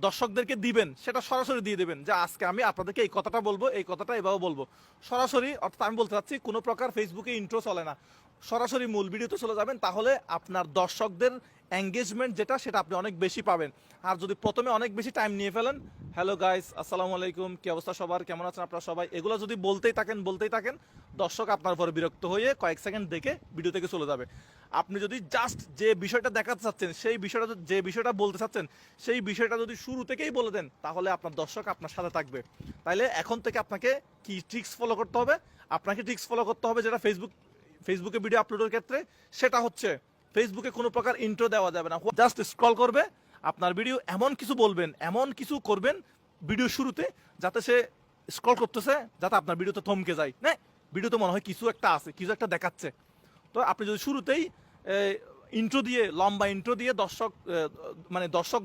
দর্শকদেরকে দিবেন সেটা সরাসরি দিয়ে দেবেন, যে আজকে আমি আপনাদেরকে এই কথাটা বলবো, এই কথাটা এভাবে বলবো সরাসরি। অর্থাৎ আমি বলতে চাচ্ছি কোনো প্রকার ফেসবুকে ইন্ট্রো চলে না, সরাসরি মূল ভিডিওতে চলে যাবেন, তাহলে আপনার দর্শকদের এঙ্গেজমেন্ট যেটা সেটা আপনি অনেক বেশি পাবেন। আর যদি প্রথমে অনেক বেশি টাইম নিয়ে ফেলেন, হ্যালো গাইস, আসসালামু আলাইকুম, কি অবস্থা সবার, কেমন আছেন আপনারা সবাই, এগুলো যদি বলতেই থাকেন, দর্শক আপনার উপরে বিরক্ত হয়ে কয়েক সেকেন্ড দেখে ভিডিও থেকে চলে যাবে। আপনি যদি জাস্ট যে বিষয়টা দেখাতে চাচ্ছেন, সেই বিষয়টা, যে বিষয়টা বলতে চাচ্ছেন, সেই বিষয়টা যদি শুরু থেকেই বলে দেন, তাহলে আপনার দর্শক আপনার সাথে থাকবে। তাইলে এখন থেকে আপনাকে কি ট্রিক্স ফলো করতে হবে? আপনাকে ট্রিক্স ফলো করতে হবে যেটা ফেসবুকে ভিডিও আপলোডের ক্ষেত্রে, সেটা হচ্ছে ফেসবুকে কোনো প্রকার ইন্ট্রো দেওয়া যাবে না। জাস্ট স্ক্রল করবে, আপনার ভিডিও এমন কিছু বলবেন, এমন কিছু করবেন ভিডিও শুরুতে, যাতে সে স্ক্রল করতেছে, যাতে আপনার ভিডিওতে থমকে যায়, না ভিডিওতে মনে হয় কিছু একটা আছে, কিছু একটা দেখাচ্ছে। তো আপনি যদি শুরুতেই ইন্ট্রো দিয়ে, লম্বা ইন্ট্রো দিয়ে দর্শক